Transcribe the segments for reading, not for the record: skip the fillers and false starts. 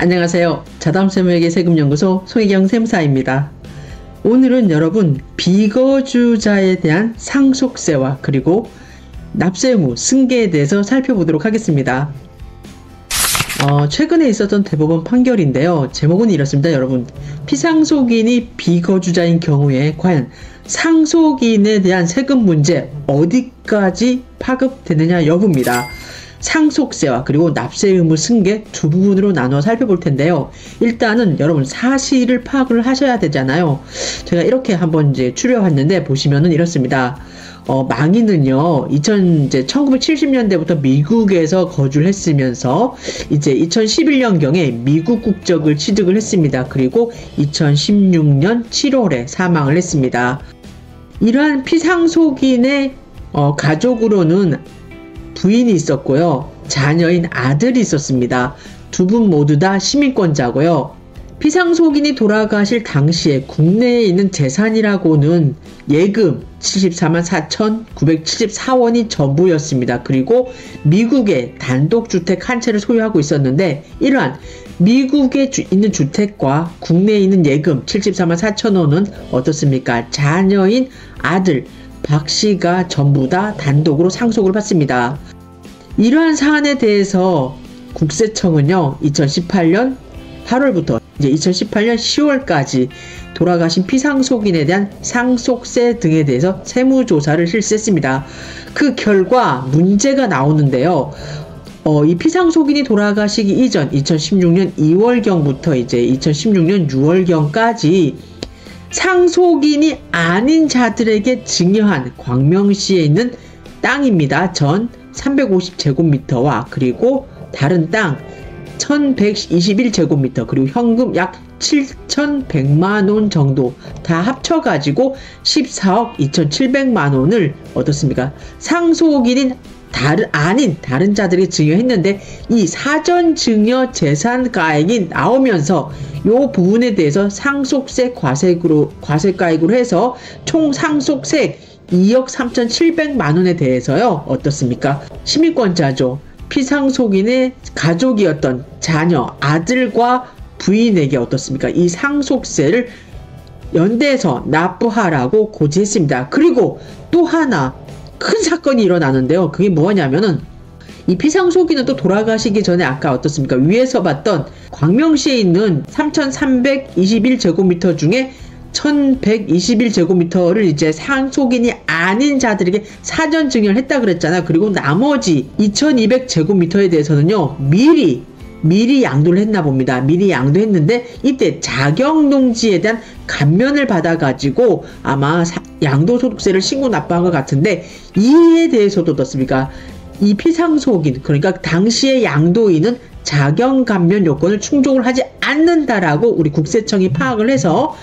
안녕하세요. 자담세무에게 세금연구소 손희경 세무사입니다. 오늘은 여러분 비거주자에 대한 상속세와 그리고 납세 의무, 승계에 대해서 살펴보도록 하겠습니다. 최근에 있었던 대법원 판결인데요. 제목은 이렇습니다. 여러분, 피상속인이 비거주자인 경우에 과연 상속인에 대한 세금 문제 어디까지 파급되느냐 여부입니다. 상속세와 그리고 납세 의무 승계 두 부분으로 나눠 살펴볼 텐데요. 일단은 여러분 사실을 파악을 하셔야 되잖아요. 제가 이렇게 한번 이제 추려왔는데 보시면은 이렇습니다. 망인은요, 1970년대부터 미국에서 거주를 했으면서 이제 2011년경에 미국 국적을 취득을 했습니다. 그리고 2016년 7월에 사망을 했습니다. 이러한 피상속인의 가족으로는 부인이 있었고요. 자녀인 아들이 있었습니다. 두 분 모두 다 시민권자고요. 피상속인이 돌아가실 당시에 국내에 있는 재산이라고는 예금 74만 4,974원이 전부였습니다. 그리고 미국에 단독주택 한 채를 소유하고 있었는데 이러한 미국에 있는 주택과 국내에 있는 예금 74만 4천원은 어떻습니까? 자녀인 아들 박씨가 전부 다 단독으로 상속을 받습니다. 이러한 사안에 대해서 국세청은요, 2018년 8월부터 이제 2018년 10월까지 돌아가신 피상속인에 대한 상속세 등에 대해서 세무조사를 실시했습니다. 그 결과 문제가 나오는데요. 이 피상속인이 돌아가시기 이전 2016년 2월경부터 이제 2016년 6월경까지 상속인이 아닌 자들에게 증여한 광명시에 있는 땅입니다. 전 350제곱미터와 그리고 다른 땅 1121제곱미터 그리고 현금 약 7,100만원 정도 다 합쳐가지고 14억 2,700만원을 어떻습니까? 상속인인 아닌 다른 자들에게 증여했는데 이 사전 증여 재산가액이 나오면서 이 부분에 대해서 상속세 과세가액으로 해서 총 상속세 2억 3,700만원에 대해서요. 어떻습니까? 시민권자죠. 피상속인의 가족이었던 자녀, 아들과 부인에게 어떻습니까? 이 상속세를 연대해서 납부하라고 고지했습니다. 그리고 또 하나 큰 사건이 일어나는데요. 그게 뭐냐면은 이 피상속인은 또 돌아가시기 전에 아까 어떻습니까? 위에서 봤던 광명시에 있는 3,321제곱미터 중에 1,121제곱미터를 이제 상속인이 아닌 자들에게 사전 증여를 했다 그랬잖아요. 그리고 나머지 2,200제곱미터에 대해서는요, 미리 양도를 했나 봅니다. 미리 양도했는데 이때 자격농지에 대한 감면을 받아가지고 아마 양도소득세를 신고 납부한 것 같은데 이에 대해서도 어떻습니까? 이 피상속인, 그러니까 당시의 양도인은 자격감면 요건을 충족을 하지 않는다라고 우리 국세청이 파악을 해서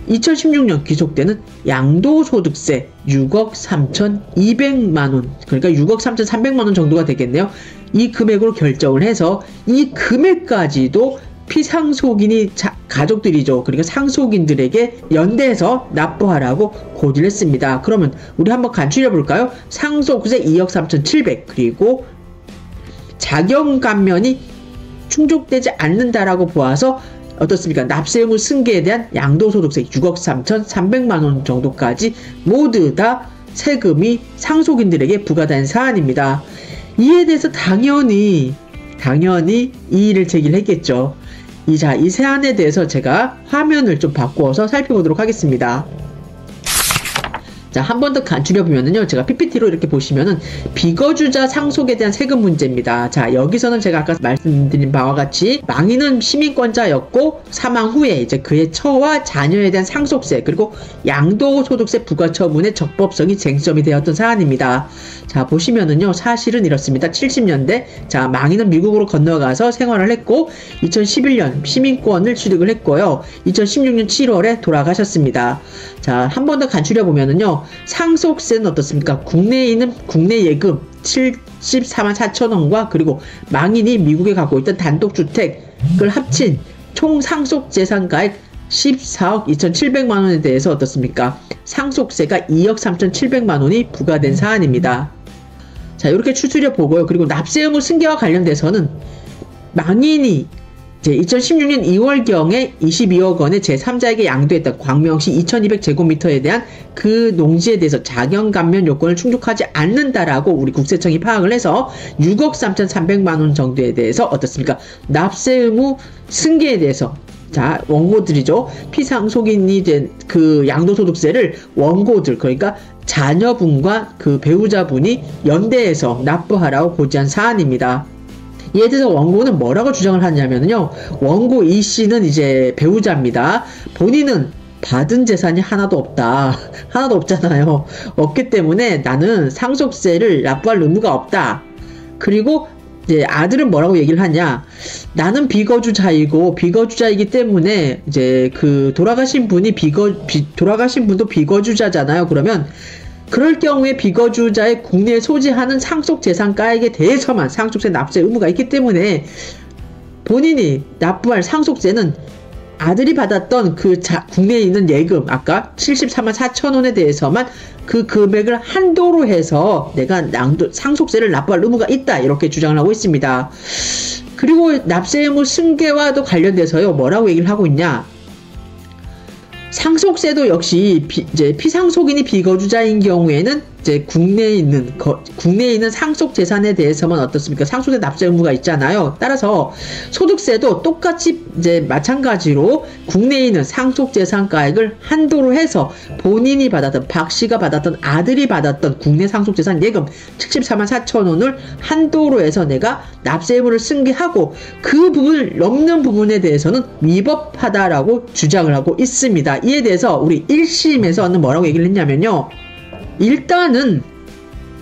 2016년 귀속되는 양도소득세 6억 3,200만원, 그러니까 6억 3,300만원 정도가 되겠네요. 이 금액으로 결정을 해서 이 금액까지도 피상속인이 가족들이죠. 그러니까 상속인들에게 연대해서 납부하라고 고지를 했습니다. 그러면 우리 한번 간추려 볼까요? 상속세 2억 3,700 그리고 자격감면이 충족되지 않는다라고 보아서 어떻습니까? 납세 의무 승계에 대한 양도소득세 6억 3,300만원 정도까지 모두 다 세금이 상속인들에게 부과된 사안입니다. 이에 대해서 당연히 이의를 제기를 했겠죠. 이 사안에 대해서 제가 화면을 좀 바꾸어서 살펴보도록 하겠습니다. 자, 한 번 더 간추려보면은요, 제가 PPT로 이렇게 보시면은 비거주자 상속에 대한 세금 문제입니다. 자, 여기서는 제가 아까 말씀드린 바와 같이 망인은 시민권자였고 사망 후에 이제 그의 처와 자녀에 대한 상속세 그리고 양도소득세 부과 처분의 적법성이 쟁점이 되었던 사안입니다. 자, 보시면은요, 사실은 이렇습니다. 70년대, 자, 망인은 미국으로 건너가서 생활을 했고 2011년 시민권을 취득을 했고요. 2016년 7월에 돌아가셨습니다. 자, 한 번 더 간추려보면은요, 상속세는 어떻습니까? 국내에 있는 국내 예금 74만 4천원과 그리고 망인이 미국에 갖고 있던 단독주택을 합친 총 상속재산가액 14억 2,700만원에 대해서 어떻습니까? 상속세가 2억 3,700만원이 부과된 사안입니다. 자, 이렇게 추스려 보고요. 그리고 납세 의무 승계와 관련돼서는 망인이 이제 2016년 2월경에 22억 원의 제3자에게 양도했던 광명시 2200제곱미터에 대한 그 농지에 대해서 자경 감면 요건을 충족하지 않는다라고 우리 국세청이 파악을 해서 6억 3,300만 원 정도에 대해서 어떻습니까? 납세 의무 승계에 대해서 자, 원고들이죠. 피상속인이 된 그 양도소득세를 원고들, 그러니까 자녀분과 그 배우자분이 연대해서 납부하라고 고지한 사안입니다. 이에 대해서 원고는 뭐라고 주장을 하냐면요. 원고 이 씨는 이제 배우자입니다. 본인은 받은 재산이 하나도 없다. 하나도 없잖아요. 없기 때문에 나는 상속세를 납부할 의무가 없다. 그리고 이제 아들은 뭐라고 얘기를 하냐. 나는 비거주자이고 비거주자이기 때문에 이제 그 돌아가신 분이 돌아가신 분도 비거주자잖아요. 그러면 그럴 경우에 비거주자의 국내에 소지하는 상속재산가액에 대해서만 상속세 납세 의무가 있기 때문에 본인이 납부할 상속세는 아들이 받았던 그 국내에 있는 예금 아까 74만 4천 원에 대해서만 그 금액을 한도로 해서 내가 상속세를 납부할 의무가 있다 이렇게 주장을 하고 있습니다. 그리고 납세 의무 승계와도 관련돼서요 뭐라고 얘기를 하고 있냐. 상속세도 역시 이제 피상속인이 비거주자인 경우에는 이제 국내에 있는 상속 재산에 대해서만 어떻습니까? 상속세 납세 의무가 있잖아요. 따라서 소득세도 똑같이 이제 마찬가지로 국내에 있는 상속 재산가액을 한도로 해서 본인이 받았던 박 씨가 받았던 아들이 받았던 국내 상속 재산 예금 74만 4천 원을 한도로 해서 내가 납세 의무를 승계하고 그 부분을 넘는 부분에 대해서는 위법하다라고 주장을 하고 있습니다. 이에 대해서 우리 1심에서는 뭐라고 얘기를 했냐면요. 일단은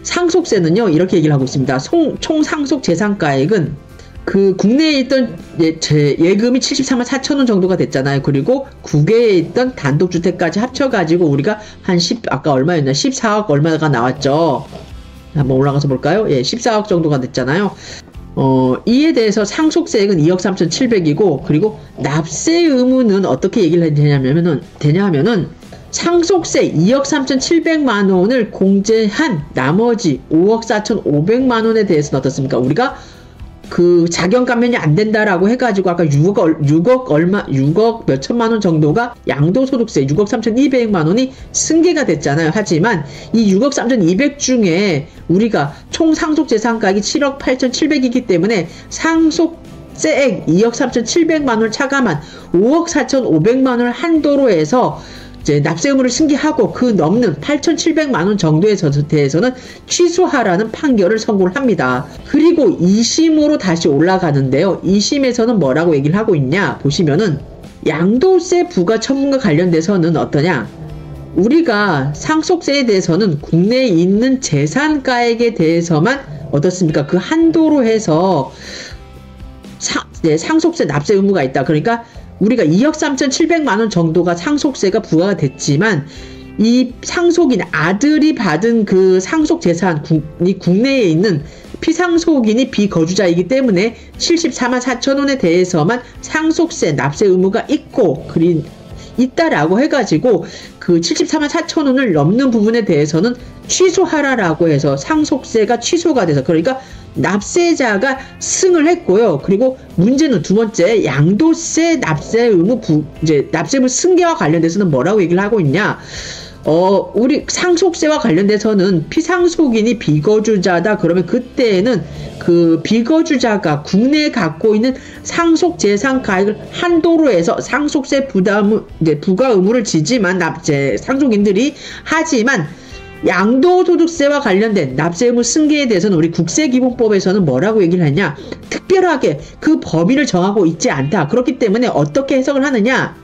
상속세는요 이렇게 얘기를 하고 있습니다. 총 상속 재산가액은 그 국내에 있던 예금이 74만 4천 원 정도가 됐잖아요. 그리고 국외에 있던 단독주택까지 합쳐가지고 우리가 한 아까 얼마였나 14억 얼마가 나왔죠. 한번 올라가서 볼까요? 예, 14억 정도가 됐잖아요. 이에 대해서 상속세액은 2억 3,700이고 그리고 납세 의무는 어떻게 얘기를 되냐면은 상속세 2억 3,700만 원을 공제한 나머지 5억 4,500만 원에 대해서는 어떻습니까? 우리가 그 자경 감면이 안 된다라고 해가지고 아까 6억 몇천만 원 정도가 양도소득세 6억 3,200만 원이 승계가 됐잖아요. 하지만 이 6억 3,200 중에 우리가 총 상속재산가액이 7억 8,700이기 때문에 상속세액 2억 3,700만 원을 차감한 5억 4,500만 원을 한도로 해서 이제 납세 의무를 승계하고 그 넘는 8,700만 원 정도에 대해서는 취소하라는 판결을 선고를 합니다. 그리고 2심으로 다시 올라가는데요. 2심에서는 뭐라고 얘기를 하고 있냐 보시면은 양도세 부과 처분과 관련돼서는 어떠냐. 우리가 상속세에 대해서는 국내에 있는 재산가액에 대해서만 어떻습니까? 그 한도로 해서 상속세 납세 의무가 있다. 그러니까 우리가 2억 3,700만 원 정도가 상속세가 부과가 됐지만 이 상속인 아들이 받은 그 상속 재산이 국내에 있는 피상속인이 비거주자이기 때문에 74만 4천 원에 대해서만 상속세 납세 의무가 있다라고 해가지고 그 74만 4천 원을 넘는 부분에 대해서는 취소하라라고 해서 상속세가 취소가 돼서 그러니까 납세자가 승을 했고요. 그리고 문제는 두 번째 양도세 납세 의무 이제 납세 의무 승계와 관련돼서는 뭐라고 얘기를 하고 있냐? 우리 상속세와 관련돼서는 피상속인이 비거주자다. 그러면 그때에는 그 비거주자가 국내에 갖고 있는 상속 재산 가액을 한도로 해서 상속세 부과 의무를 지지만 상속인들이 하지만 양도소득세와 관련된 납세 의무 승계에 대해서는 우리 국세기본법에서는 뭐라고 얘기를 하냐? 특별하게 그 범위를 정하고 있지 않다. 그렇기 때문에 어떻게 해석을 하느냐?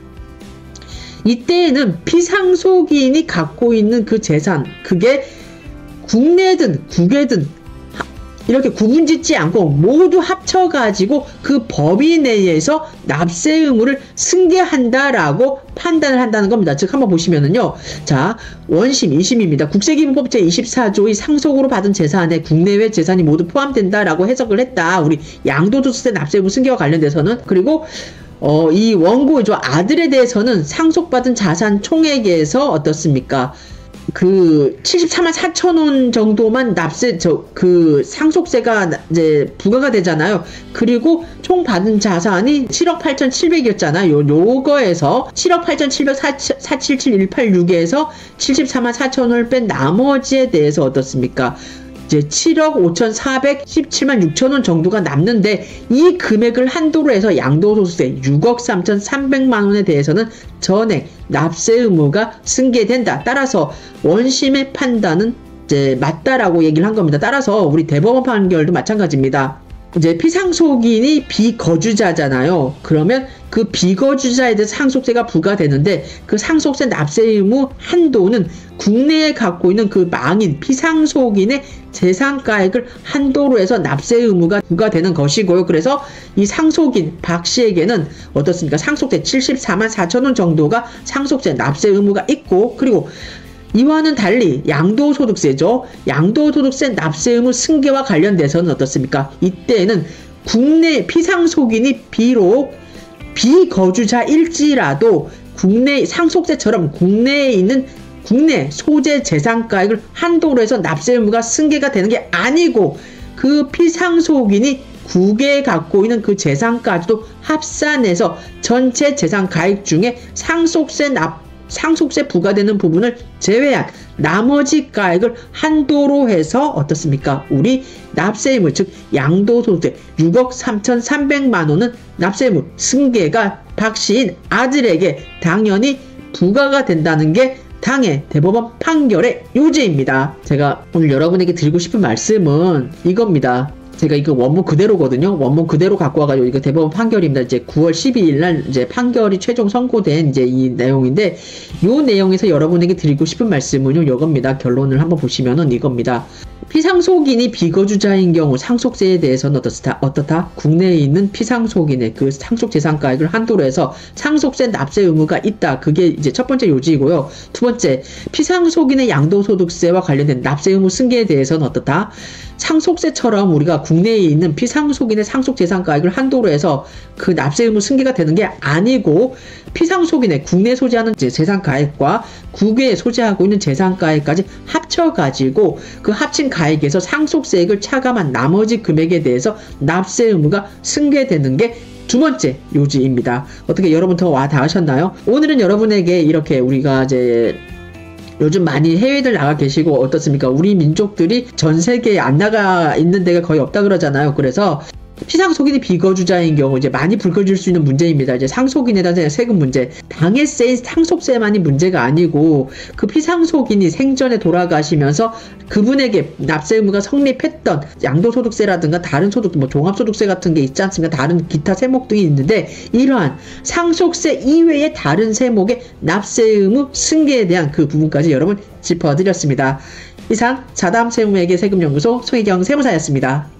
이때에는 피상속인이 갖고 있는 그 재산, 그게 국내든 국외든 이렇게 구분짓지 않고 모두 합쳐가지고 그 범위 내에서 납세 의무를 승계한다라고 판단을 한다는 겁니다. 즉 한번 보시면은요. 자, 원심, 2심입니다. 국세기본법 제24조의 상속으로 받은 재산에 국내외 재산이 모두 포함된다라고 해석을 했다. 우리 양도소득세 납세 의무 승계와 관련돼서는. 그리고 이 원고죠. 아들에 대해서는 상속받은 자산 총액에서 어떻습니까? 그 74만 4천 원 정도만 상속세가 이제 부과가 되잖아요. 그리고 총 받은 자산이 7억 8,700이었잖아요. 요거에서 7억 8,700 4777186에서 74만 4천 원을 뺀 나머지에 대해서 어떻습니까? 이제 7억 5,417만 6천 원 정도가 남는데, 이 금액을 한도로 해서 양도소득세 6억 3,300만 원에 대해서는 전액 납세 의무가 승계된다. 따라서 원심의 판단은 이제 맞다라고 얘기를 한 겁니다. 따라서 우리 대법원 판결도 마찬가지입니다. 이제 피상속인이 비거주자잖아요. 그러면 그 비거주자에 대해서 상속세가 부과되는데, 그 상속세 납세 의무 한도는 국내에 갖고 있는 그 망인 피상속인의 재산가액을 한도로 해서 납세 의무가 부과되는 것이고요. 그래서 이 상속인 박 씨에게는 어떻습니까? 상속세 74만 4천 원 정도가 상속세 납세 의무가 있고, 그리고 이와는 달리 양도소득세죠. 양도소득세 납세 의무 승계와 관련돼서는 어떻습니까? 이때에는 국내 피상속인이 비록 비거주자일지라도 국내 상속세처럼 국내에 있는 국내 소재 재산가액을 한도로 해서 납세 의무가 승계가 되는 게 아니고, 그 피상속인이 국외에 갖고 있는 그 재산까지도 합산해서 전체 재산가액 중에 상속세 부과되는 부분을 제외한 나머지 가액을 한도로 해서 어떻습니까? 우리 납세 의무, 즉 양도소득세 6억 3,300만 원은 납세 의무 승계가 박 씨인 아들에게 당연히 부과가 된다는 게 당해 대법원 판결의 요지입니다. 제가 오늘 여러분에게 드리고 싶은 말씀은 이겁니다. 제가 이거 원문 그대로거든요. 원문 그대로 갖고 와가지고 이거 대법원 판결입니다. 이제 9월 12일 날 이제 판결이 최종 선고된 이제 이 내용인데, 요 내용에서 여러분에게 드리고 싶은 말씀은요, 이겁니다. 결론을 한번 보시면은 이겁니다. 피상속인이 비거주자인 경우 상속세에 대해서는 어떻다? 국내에 있는 피상속인의 그 상속재산가액을 한도로 해서 상속세 납세 의무가 있다. 그게 이제 첫 번째 요지이고요. 두 번째, 피상속인의 양도소득세와 관련된 납세 의무 승계에 대해서는 어떻다? 상속세처럼 우리가 국내에 있는 피상속인의 상속재산가액을 한도로 해서 그 납세 의무 승계가 되는 게 아니고, 피상속인의 국내 소지하는 재산가액과 국외에 소지하고 있는 재산가액까지 합쳐가지고 그 합친 가액에서 상속세액을 차감한 나머지 금액에 대해서 납세 의무가 승계되는 게 두 번째 요지입니다. 어떻게 여러분 더 와 닿으셨나요? 오늘은 여러분에게 이렇게 우리가 이제 요즘 많이 해외들 나가 계시고 어떻습니까? 우리 민족들이 전 세계에 안 나가 있는 데가 거의 없다 그러잖아요. 그래서 피상속인이 비거주자인 경우 이제 많이 불거질 수 있는 문제입니다. 이제 상속인에 대한 세금 문제, 당해세인 상속세만이 문제가 아니고, 그 피상속인이 생전에 돌아가시면서 그분에게 납세 의무가 성립했던 양도소득세라든가 다른 소득, 뭐 종합소득세 같은 게 있지 않습니까? 다른 기타 세목 등이 있는데, 이러한 상속세 이외의 다른 세목의 납세 의무 승계에 대한 그 부분까지 여러분 짚어드렸습니다. 이상 자담세무회계 세금연구소 송혜경 세무사였습니다.